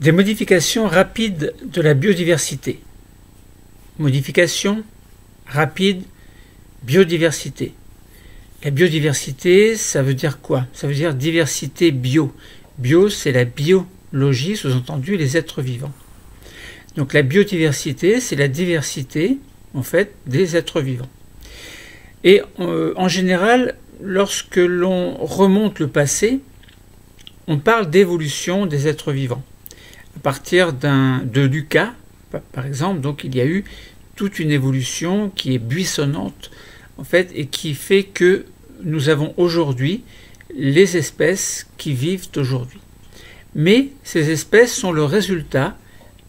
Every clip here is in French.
Des modifications rapides de la biodiversité. Modification rapide, biodiversité. La biodiversité, ça veut dire quoi? Ça veut dire diversité bio. Bio, c'est la biologie, sous-entendu les êtres vivants. Donc la biodiversité, c'est la diversité, en fait, des êtres vivants. Et en général, lorsque l'on remonte le passé, on parle d'évolution des êtres vivants. À partir de Lucas, par exemple, donc il y a eu toute une évolution qui est buissonnante, en fait, et qui fait que nous avons aujourd'hui les espèces qui vivent aujourd'hui. Mais ces espèces sont le résultat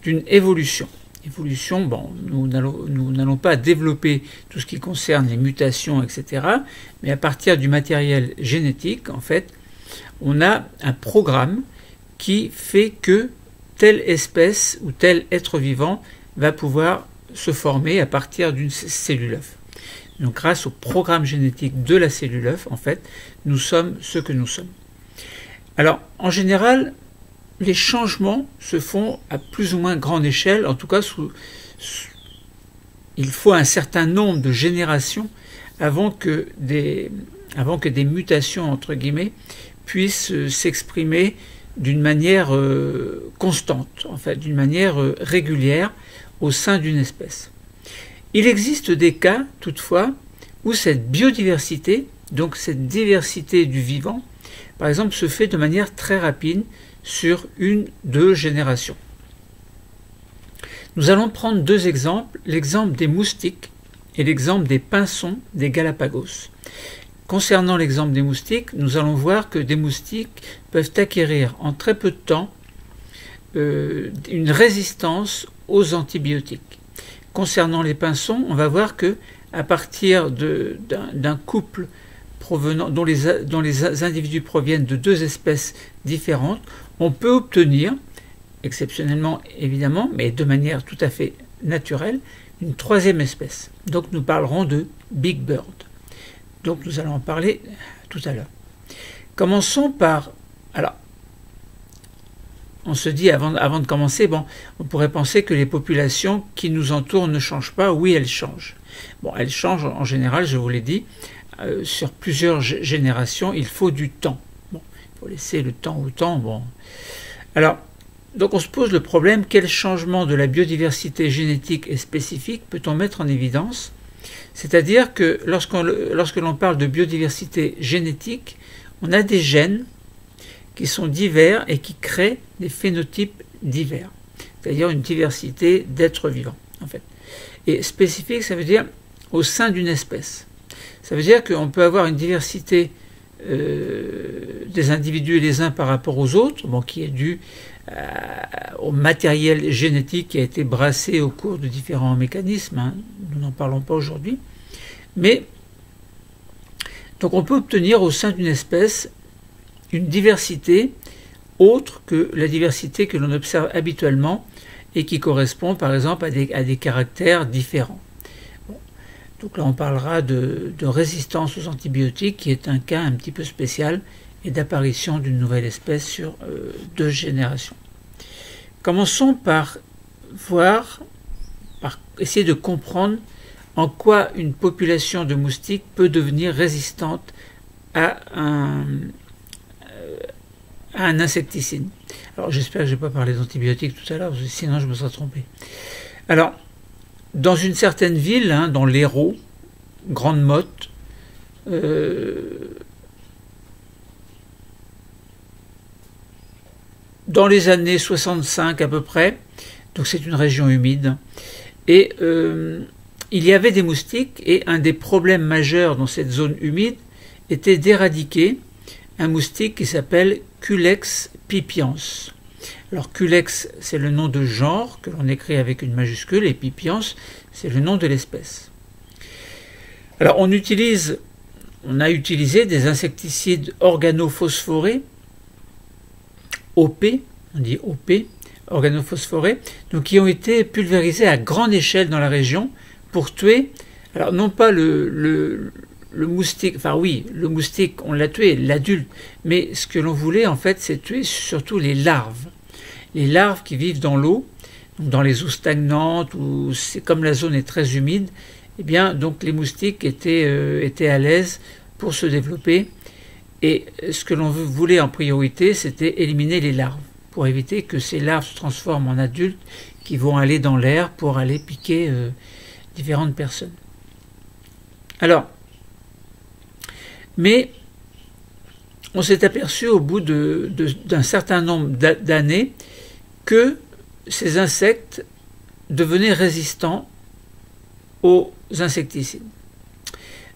d'une évolution. Évolution, bon, nous n'allons pas développer tout ce qui concerne les mutations, etc. Mais à partir du matériel génétique, en fait, on a un programme qui fait que telle espèce ou tel être vivant va pouvoir se former à partir d'une cellule œuf. Donc grâce au programme génétique de la cellule œuf, en fait, nous sommes ce que nous sommes. Alors, en général, les changements se font à plus ou moins grande échelle, en tout cas il faut un certain nombre de générations avant que des mutations, entre guillemets, puissent s'exprimer d'une manière constante, en fait, d'une manière régulière au sein d'une espèce. Il existe des cas, toutefois, où cette biodiversité, donc cette diversité du vivant, par exemple, se fait de manière très rapide sur 1-2 générations. Nous allons prendre deux exemples, l'exemple des moustiques et l'exemple des pinsons des Galapagos. Concernant l'exemple des moustiques, nous allons voir que des moustiques peuvent acquérir en très peu de temps une résistance aux antibiotiques. Concernant les pinsons, on va voir que à partir d'un couple dont les individus proviennent de deux espèces différentes, on peut obtenir, exceptionnellement évidemment, mais de manière tout à fait naturelle, une troisième espèce. Donc nous parlerons de Big Bird. Donc nous allons en parler tout à l'heure. Commençons par... Alors, on se dit avant de commencer, bon, on pourrait penser que les populations qui nous entourent ne changent pas. Oui, elles changent. Bon, elles changent en général, je vous l'ai dit, sur plusieurs générations, il faut du temps. Bon, il faut laisser le temps au temps. Bon. Alors, donc on se pose le problème, quel changement de la biodiversité génétique et spécifique peut-on mettre en évidence? C'est-à-dire que lorsque l'on parle de biodiversité génétique, on a des gènes qui sont divers et qui créent des phénotypes divers, c'est-à-dire une diversité d'êtres vivants, en fait. Et spécifique, ça veut dire au sein d'une espèce. Ça veut dire qu'on peut avoir une diversité des individus les uns par rapport aux autres, bon, qui est due au matériel génétique qui a été brassé au cours de différents mécanismes, hein, nous n'en parlons pas aujourd'hui, mais donc on peut obtenir au sein d'une espèce une diversité autre que la diversité que l'on observe habituellement et qui correspond par exemple à des caractères différents. Bon. Donc là on parlera de résistance aux antibiotiques qui est un cas un petit peu spécial et d'apparition d'une nouvelle espèce sur 2 générations. Commençons par essayer de comprendre en quoi une population de moustiques peut devenir résistante à un insecticide. Alors j'espère que je n'ai pas parlé d'antibiotiques tout à l'heure, sinon je me serais trompé. Alors, dans une certaine ville, hein, dans l'Hérault, Grande Motte, dans les années 65 à peu près, donc c'est une région humide, et il y avait des moustiques, et un des problèmes majeurs dans cette zone humide était d'éradiquer un moustique qui s'appelle Culex pipiens. Alors Culex, c'est le nom de genre que l'on écrit avec une majuscule, et pipiens, c'est le nom de l'espèce. Alors on a utilisé des insecticides organophosphorés, OP, on dit OP, organophosphorés, donc qui ont été pulvérisés à grande échelle dans la région pour tuer, alors non pas le moustique, enfin oui, le moustique, on l'a tué, l'adulte, mais ce que l'on voulait en fait, c'est tuer surtout les larves. les larves qui vivent dans l'eau, dans les eaux stagnantes, où c'est comme la zone est très humide, eh bien donc les moustiques étaient à l'aise pour se développer. Et ce que l'on voulait en priorité, c'était éliminer les larves, pour éviter que ces larves se transforment en adultes qui vont aller dans l'air pour aller piquer différentes personnes. Alors, mais on s'est aperçu au bout d'un certain nombre d'années que ces insectes devenaient résistants aux insecticides.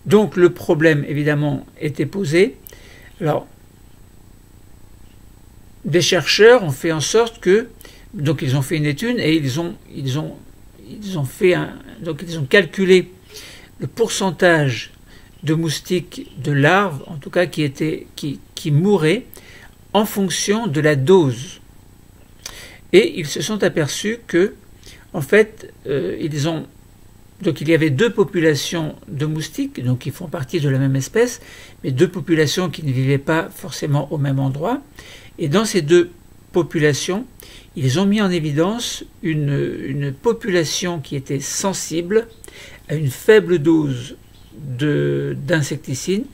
Donc le problème évidemment était posé. Alors, des chercheurs ont fait en sorte que, donc ils ont fait une étude et ils ont calculé le pourcentage de moustiques, de larves, en tout cas qui mouraient en fonction de la dose. Et ils se sont aperçus que, en fait, donc il y avait deux populations de moustiques, donc qui font partie de la même espèce, mais deux populations qui ne vivaient pas forcément au même endroit. Et dans ces deux populations, ils ont mis en évidence une population qui était sensible à une faible dose d'insecticides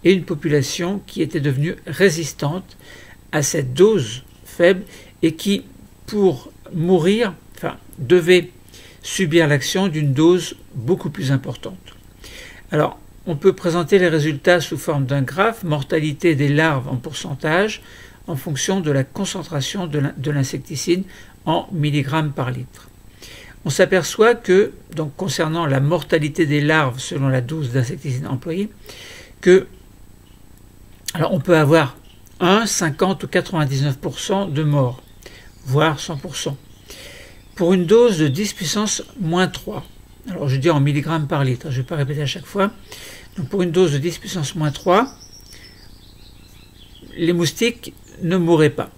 et une population qui était devenue résistante à cette dose faible et qui, pour mourir, devait subir l'action d'une dose beaucoup plus importante. Alors, on peut présenter les résultats sous forme d'un graphe, mortalité des larves en pourcentage, en fonction de la concentration de l'insecticide en milligrammes par litre. On s'aperçoit que, donc concernant la mortalité des larves selon la dose d'insecticide employée, que alors on peut avoir 1, 50 ou 99% de morts, voire 100%. Pour une dose de 10 puissance moins 3, alors je dis en milligrammes par litre, je ne vais pas répéter à chaque fois, donc pour une dose de 10 puissance moins 3, les moustiques ne mourraient pas.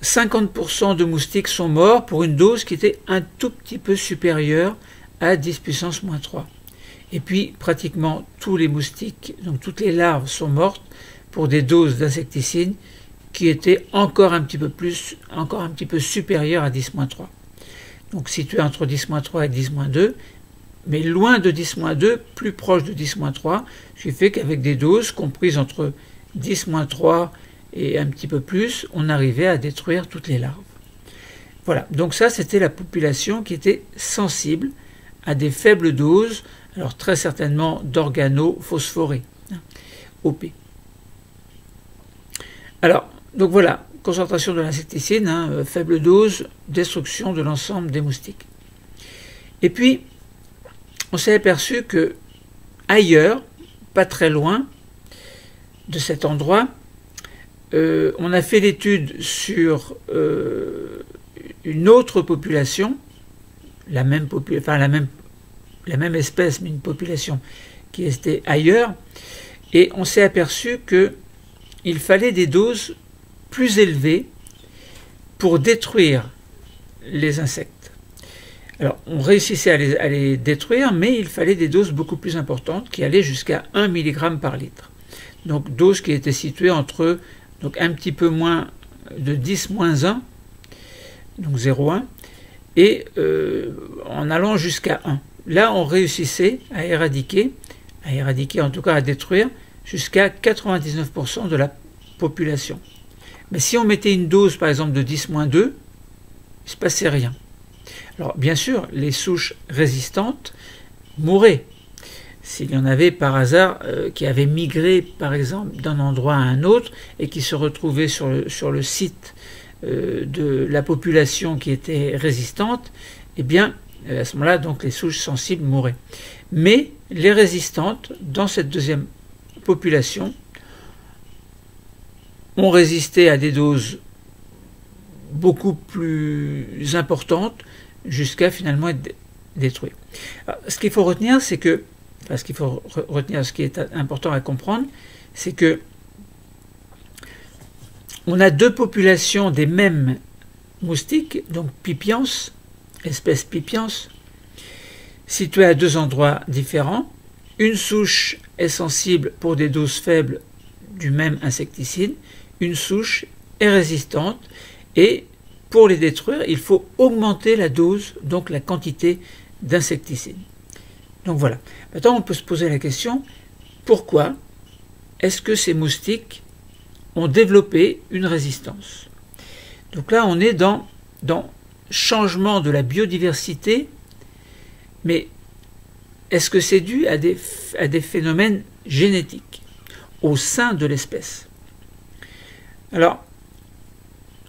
50% de moustiques sont morts pour une dose qui était un tout petit peu supérieure à 10 puissance moins 3. Et puis pratiquement tous les moustiques, donc toutes les larves sont mortes pour des doses d'insecticides qui étaient encore un petit peu supérieures à 10-3. Donc situées entre 10-3 et 10-2, mais loin de 10-2, plus proche de 10-3, ce qui fait qu'avec des doses comprises entre 10-3 et un petit peu plus, on arrivait à détruire toutes les larves. Voilà, donc ça c'était la population qui était sensible à des faibles doses, alors très certainement d'organophosphorés, OP. Alors, donc voilà, concentration de l'insecticide, faible dose, destruction de l'ensemble des moustiques. Et puis, on s'est aperçu que ailleurs, pas très loin de cet endroit, on a fait l'étude sur une autre population, la même espèce, mais une population qui était ailleurs, et on s'est aperçu qu'il fallait des doses plus élevées pour détruire les insectes. Alors, on réussissait à les détruire, mais il fallait des doses beaucoup plus importantes, qui allaient jusqu'à 1 mg par litre. Donc, dose qui était située entre un petit peu moins de 10-1, donc 0,1, et en allant jusqu'à 1. Là, on réussissait à éradiquer en tout cas à détruire, jusqu'à 99% de la population. Mais si on mettait une dose, par exemple, de 10-2, il ne se passait rien. Alors, bien sûr, les souches résistantes mouraient. S'il y en avait par hasard qui avaient migré, par exemple, d'un endroit à un autre et qui se retrouvaient sur le site de la population qui était résistante, eh bien, à ce moment-là, donc, les souches sensibles mouraient. Mais les résistantes, dans cette deuxième population, ont résisté à des doses beaucoup plus importantes jusqu'à finalement être détruites. Alors, ce qu'il faut retenir, c'est que, ce qui est important à comprendre, c'est que on a deux populations des mêmes moustiques, donc Pipiens, espèce Pipiens, situées à deux endroits différents. Une souche est sensible pour des doses faibles du même insecticide, une souche est résistante et pour les détruire, il faut augmenter la dose, donc la quantité d'insecticide. Donc voilà. Maintenant, on peut se poser la question, pourquoi est-ce que ces moustiques ont développé une résistance? Donc là, on est dans changement de la biodiversité, mais est-ce que c'est dû à des phénomènes génétiques au sein de l'espèce? Alors,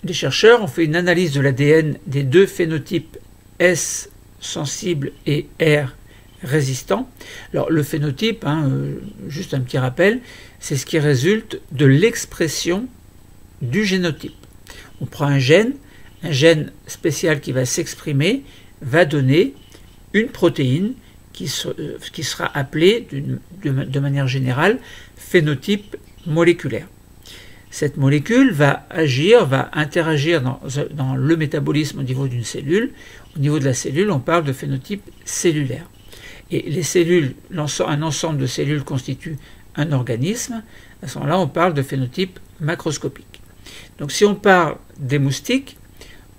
les chercheurs ont fait une analyse de l'ADN des deux phénotypes S sensible et R résistant. Alors, le phénotype, juste un petit rappel, c'est ce qui résulte de l'expression du génotype. On prend un gène spécial qui va s'exprimer, va donner une protéine qui sera appelée de manière générale phénotype moléculaire. Cette molécule va interagir dans le métabolisme au niveau d'une cellule. Au niveau de la cellule, on parle de phénotype cellulaire. Et les cellules, un ensemble de cellules constitue un organisme. À ce moment-là, on parle de phénotype macroscopique. Donc si on parle des moustiques,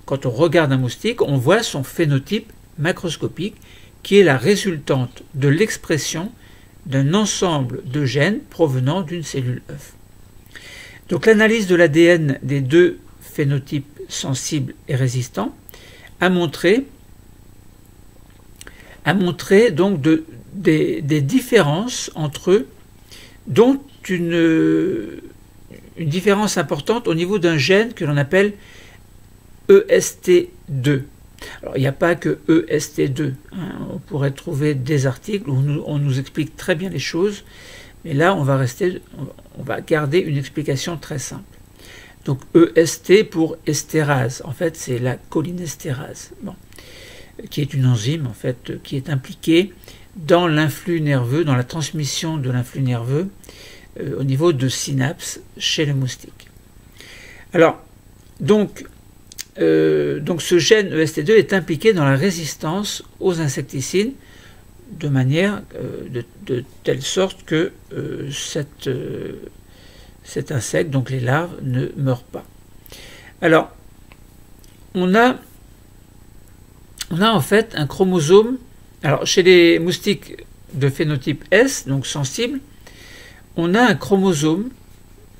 quand on regarde un moustique, on voit son phénotype macroscopique qui est la résultante de l'expression d'un ensemble de gènes provenant d'une cellule œuf. Donc l'analyse de l'ADN des deux phénotypes sensibles et résistants a montré donc des différences entre eux, dont une différence importante au niveau d'un gène que l'on appelle EST2. Alors, il n'y a pas que EST2. On pourrait trouver des articles où on nous explique très bien les choses, mais là, on va garder une explication très simple. Donc, EST pour estérase. En fait, c'est la cholinestérase, qui est une enzyme, en fait, qui est impliquée dans l'influx nerveux, dans la transmission de l'influx nerveux au niveau de synapses chez le moustique. Alors, donc ce gène EST2 est impliqué dans la résistance aux insecticides de manière de telle sorte que cet insecte, donc les larves, ne meurent pas. Alors, on a en fait un chromosome. Alors, chez les moustiques de phénotype S, donc sensibles, on a un chromosome.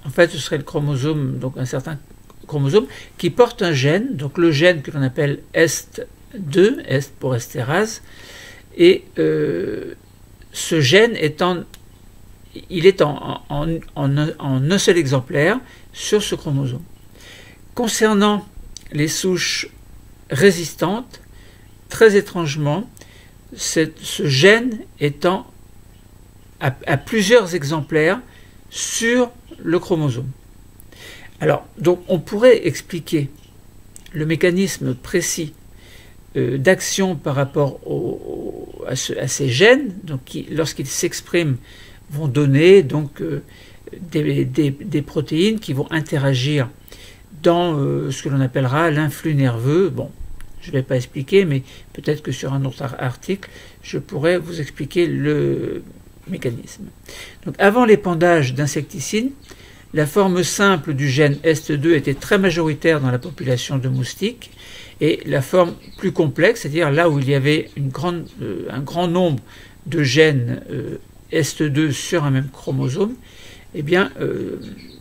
En fait, ce serait le chromosome, donc un certain chromosome, qui porte un gène, donc le gène que l'on appelle EST2, est pour estérase, et ce gène est en un seul exemplaire sur ce chromosome. Concernant les souches résistantes, très étrangement, ce gène étant à plusieurs exemplaires sur le chromosome. Alors, donc, on pourrait expliquer le mécanisme précis d'action par rapport à ces gènes, donc qui, lorsqu'ils s'expriment, vont donner donc des protéines qui vont interagir dans ce que l'on appellera l'influx nerveux. Bon, je ne vais pas expliquer, mais peut-être que sur un autre article, je pourrais vous expliquer le mécanisme. Donc, avant l'épandage d'insecticides, la forme simple du gène EST2 était très majoritaire dans la population de moustiques, et la forme plus complexe, c'est-à-dire là où il y avait un grand nombre de gènes EST2 sur un même chromosome, eh bien,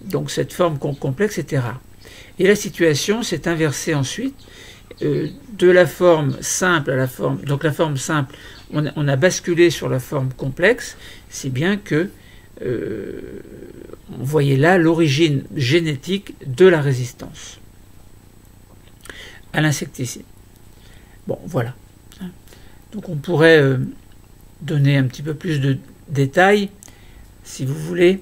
donc cette forme complexe était rare. Et la situation s'est inversée ensuite, de la forme simple à la forme. Donc la forme simple, on a basculé sur la forme complexe, si bien que on voyait là l'origine génétique de la résistance à l'insecticide. Bon, voilà. Donc on pourrait donner un petit peu plus de détails, si vous voulez.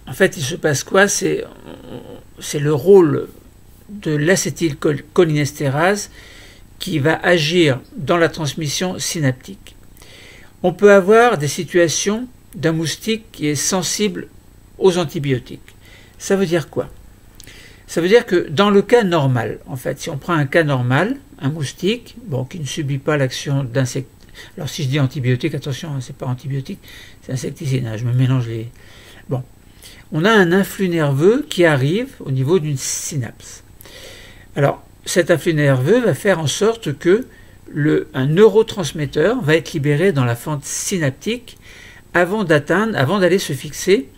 En fait, il se passe quoi? C'est le rôle de l'acétylcholinestérase qui va agir dans la transmission synaptique. On peut avoir des situations d'un moustique qui est sensible aux antibiotiques. Ça veut dire quoi? Ça veut dire que dans le cas normal, en fait, si on prend un cas normal, un moustique, qui ne subit pas l'action d'insecticide. Alors si je dis antibiotique, attention, c'est pas antibiotique, c'est insecticide, je me mélange les... Bon. on a un influx nerveux qui arrive au niveau d'une synapse. Alors, cet influx nerveux va faire en sorte que un neurotransmetteur va être libéré dans la fente synaptique avant d'aller se fixer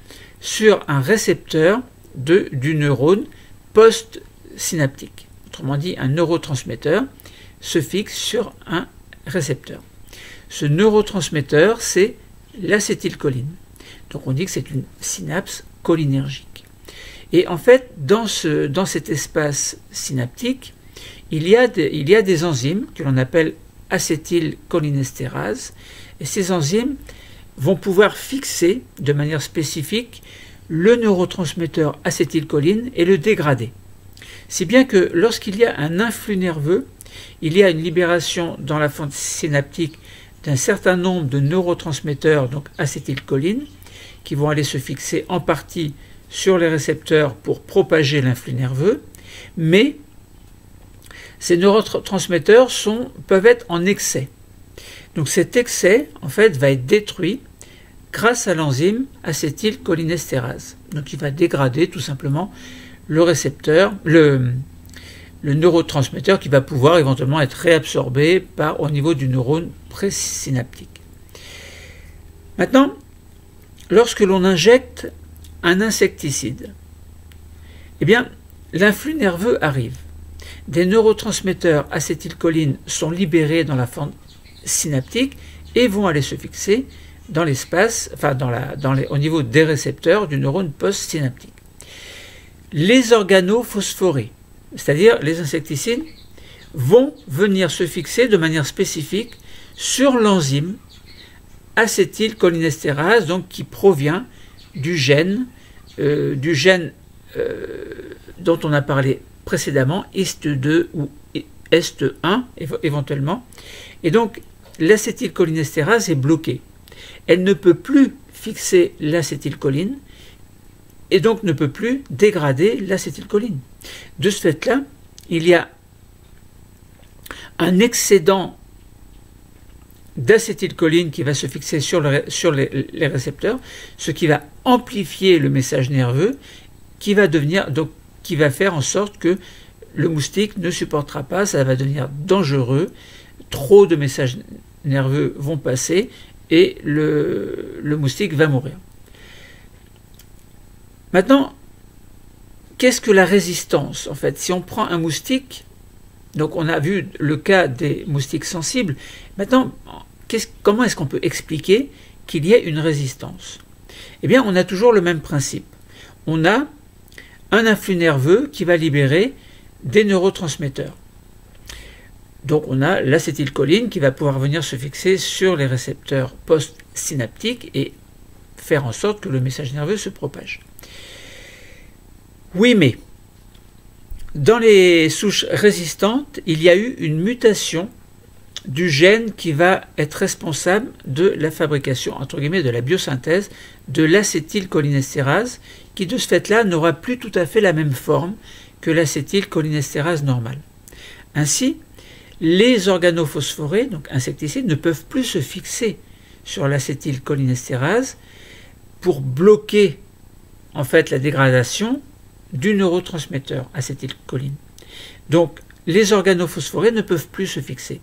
sur un récepteur du neurone post-synaptique. Autrement dit, un neurotransmetteur se fixe sur un récepteur. Ce neurotransmetteur, c'est l'acétylcholine. Donc on dit que c'est une synapse cholinergique. Et en fait, dans cet espace synaptique, il y a des enzymes que l'on appelle acétylcholinestérase, et ces enzymes vont pouvoir fixer de manière spécifique le neurotransmetteur acétylcholine et le dégrader. Si bien que lorsqu'il y a un influx nerveux, il y a une libération dans la fente synaptique d'un certain nombre de neurotransmetteurs, donc acétylcholine, qui vont aller se fixer en partie sur les récepteurs pour propager l'influx nerveux, mais ces neurotransmetteurs peuvent être en excès. Donc cet excès, en fait, va être détruit grâce à l'enzyme acétylcholinestérase. Donc il va dégrader tout simplement le récepteur, le neurotransmetteur qui va pouvoir éventuellement être réabsorbé au niveau du neurone présynaptique. Maintenant, lorsque l'on injecte un insecticide, eh bien, l'influx nerveux arrive. Des neurotransmetteurs acétylcholine sont libérés dans la fente synaptique et vont aller se fixer dans l'espace, au niveau des récepteurs du neurone post-synaptique. Les organophosphorés, c'est-à-dire les insecticides, vont venir se fixer de manière spécifique sur l'enzyme acétylcholinestérase, donc qui provient du gène dont on a parlé précédemment, HIST2 ou HIST1 éventuellement. Et donc l'acétylcholinestérase est bloquée. Elle ne peut plus fixer l'acétylcholine et donc ne peut plus dégrader l'acétylcholine. De ce fait-là, il y a un excédent d'acétylcholine qui va se fixer sur les récepteurs, ce qui va amplifier le message nerveux, qui va faire en sorte que le moustique ne supportera pas, ça va devenir dangereux, trop de messages nerveux vont passer et le moustique va mourir. Maintenant, qu'est-ce que la résistance en fait? Si on prend un moustique, donc on a vu le cas des moustiques sensibles, maintenant, comment est-ce qu'on peut expliquer qu'il y ait une résistance? Eh bien, on a toujours le même principe. On a un influx nerveux qui va libérer des neurotransmetteurs. Donc on a l'acétylcholine qui va pouvoir venir se fixer sur les récepteurs post-synaptiques et faire en sorte que le message nerveux se propage. Oui, mais dans les souches résistantes, il y a eu une mutation du gène qui va être responsable de la fabrication, entre guillemets, de la biosynthèse de l'acétylcholinestérase, qui de ce fait-là n'aura plus tout à fait la même forme que l'acétylcholinestérase normale. Ainsi, les organophosphorés, donc insecticides, ne peuvent plus se fixer sur l'acétylcholinestérase pour bloquer en fait la dégradation du neurotransmetteur acétylcholine. Donc les organophosphorés ne peuvent plus se fixer.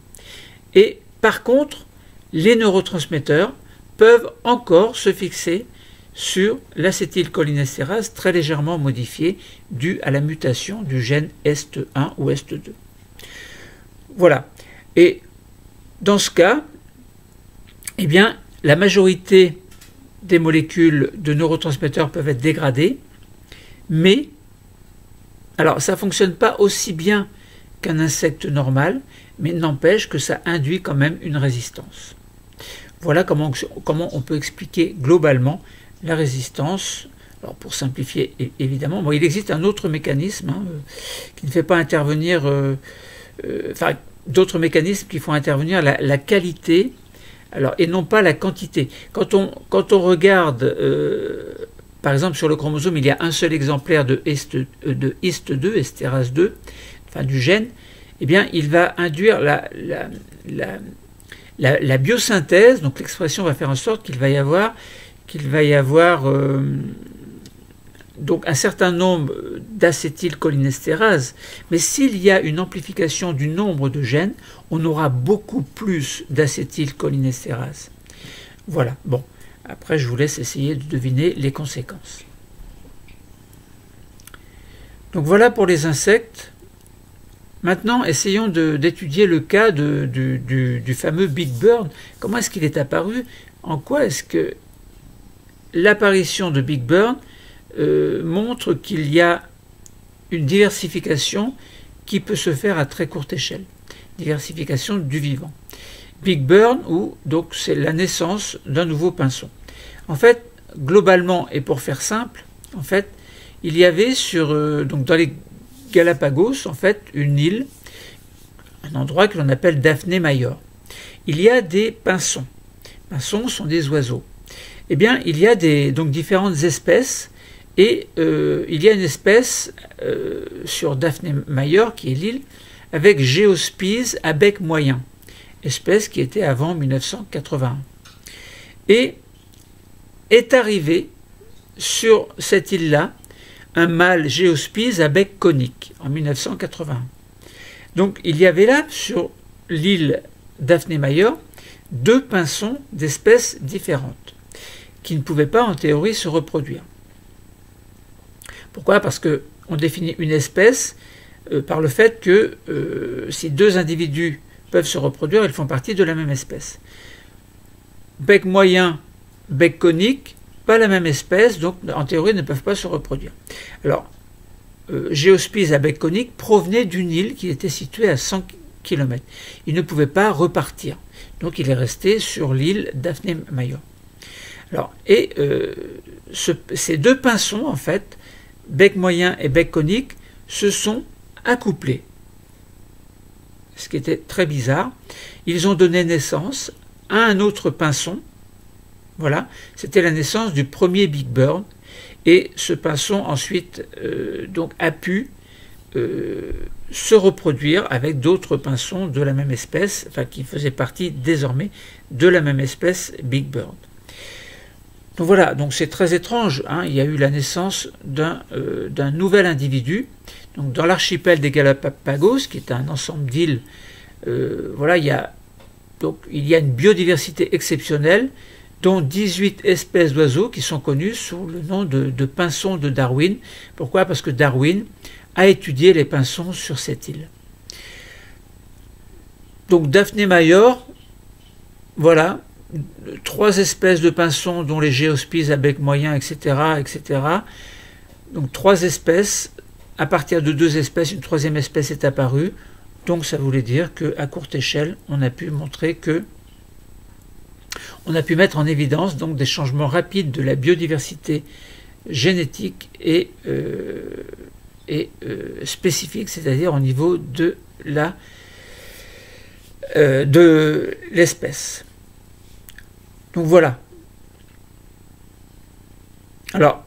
Et par contre, les neurotransmetteurs peuvent encore se fixer sur l'acétylcholinestérase très légèrement modifiée due à la mutation du gène HIST1 ou HIST2. Voilà. Et dans ce cas, eh bien, la majorité des molécules de neurotransmetteurs peuvent être dégradées, mais alors ça ne fonctionne pas aussi bien qu'un insecte normal, mais n'empêche que ça induit quand même une résistance. Voilà comment on peut expliquer globalement la résistance. Alors pour simplifier évidemment, bon, il existe un autre mécanisme qui ne fait pas intervenir, d'autres mécanismes qui font intervenir la qualité, alors, et non pas la quantité. Quand on regarde, par exemple sur le chromosome, il y a un seul exemplaire de HIST2, estérase 2, enfin du gène, eh bien il va induire la biosynthèse, donc l'expression va faire en sorte qu'il va y avoir donc un certain nombre d'acétylcholinesterase, mais s'il y a une amplification du nombre de gènes, on aura beaucoup plus d'acétylcholinesterase. Voilà, bon, après je vous laisse essayer de deviner les conséquences. Donc voilà pour les insectes. Maintenant, essayons d'étudier le cas du fameux Big Bird. Comment est-ce qu'il est apparu? En quoi est-ce que l'apparition de Big Bird montre qu'il y a une diversification qui peut se faire à très courte échelle, diversification du vivant. Big Bird, ou donc c'est la naissance d'un nouveau pinson. En fait, globalement, et pour faire simple, en fait, il y avait donc dans les Galapagos, en fait, une île, un endroit que l'on appelle Daphné Major. Il y a des pinsons. Les pinsons sont des oiseaux. Eh bien, il y a donc différentes espèces. Et il y a une espèce sur Daphné Major, qui est l'île, avec Géospise à bec moyen, espèce qui était avant 1981. Et est arrivé sur cette île-là un mâle Géospise à bec conique en 1981. Donc il y avait là, sur l'île Daphné Major, deux pinsons d'espèces différentes, qui ne pouvaient pas en théorie se reproduire. Pourquoi? Parce qu'on définit une espèce par le fait que si deux individus peuvent se reproduire, ils font partie de la même espèce. Bec moyen, bec conique, pas la même espèce, donc en théorie ne peuvent pas se reproduire. Alors, Géospise à bec conique provenait d'une île qui était située à 100 km. Il ne pouvait pas repartir, donc il est resté sur l'île Daphné Major. Alors, et ces deux pinsons, en fait, bec moyen et bec conique, se sont accouplés. Ce qui était très bizarre. Ils ont donné naissance à un autre pinson. Voilà, c'était la naissance du premier Big Bird. Et ce pinson ensuite donc a pu se reproduire avec d'autres pinsons de la même espèce, enfin qui faisaient partie désormais de la même espèce Big Bird. Donc voilà, donc c'est très étrange, hein. Il y a eu la naissance d'un nouvel individu. Donc dans l'archipel des Galapagos, qui est un ensemble d'îles, voilà, il y a une biodiversité exceptionnelle, dont 18 espèces d'oiseaux qui sont connues sous le nom de pinsons de Darwin. Pourquoi? Parce que Darwin a étudié les pinsons sur cette île. Donc Daphné Major, voilà, 3 espèces de pinsons dont les Géospises à bec moyen, etc., etc. Donc 3 espèces, à partir de 2 espèces, une 3e espèce est apparue. Donc ça voulait dire qu'à courte échelle, on a pu montrer que on a pu mettre en évidence donc des changements rapides de la biodiversité génétique et spécifique, c'est-à-dire au niveau de l'espèce. Donc voilà. Alors,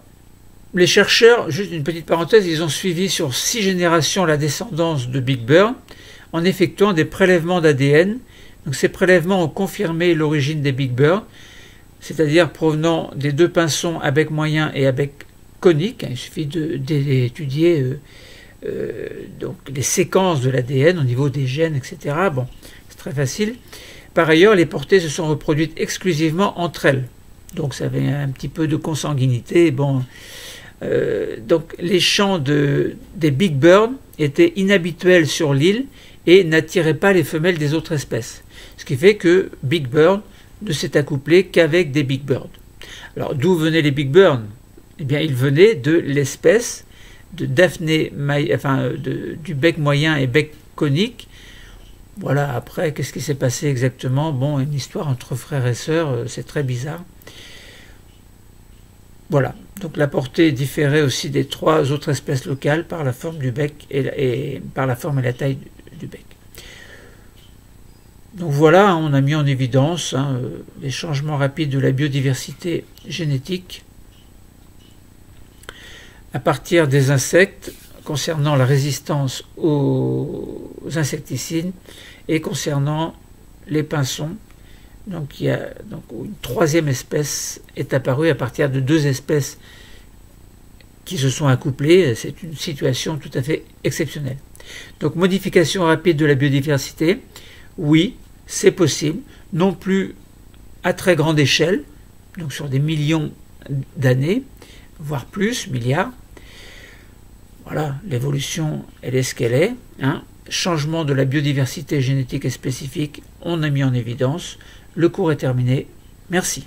les chercheurs, juste une petite parenthèse, ils ont suivi sur 6 générations la descendance de Big Bird en effectuant des prélèvements d'ADN. Donc ces prélèvements ont confirmé l'origine des Big Bird, c'est-à-dire provenant des 2 pinsons à bec moyen et à bec conique. Il suffit d'étudier donc les séquences de l'ADN au niveau des gènes, etc. Bon, c'est très facile. Par ailleurs, les portées se sont reproduites exclusivement entre elles. Donc ça avait un petit peu de consanguinité. Bon, donc les champs des Big Bird étaient inhabituels sur l'île et n'attiraient pas les femelles des autres espèces. Ce qui fait que Big Bird ne s'est accouplé qu'avec des Big Bird. Alors d'où venaient les Big Bird? Eh bien, ils venaient de l'espèce de Daphné, enfin du bec moyen et bec conique. Voilà, après, qu'est-ce qui s'est passé exactement? Bon, une histoire entre frères et sœurs, c'est très bizarre. Voilà, donc la portée différait aussi des 3 autres espèces locales par la forme du bec et par la forme et la taille du bec. Donc voilà, on a mis en évidence les changements rapides de la biodiversité génétique à partir des insectes concernant la résistance aux insecticides et concernant les pinsons. Donc il y a une 3e espèce est apparue à partir de 2 espèces qui se sont accouplés. C'est une situation tout à fait exceptionnelle. Donc modification rapide de la biodiversité, oui, c'est possible, non plus à très grande échelle, donc sur des millions d'années, voire plus, milliards. Voilà, l'évolution, elle est ce qu'elle est. Changement de la biodiversité génétique et spécifique, on a mis en évidence. Le cours est terminé. Merci.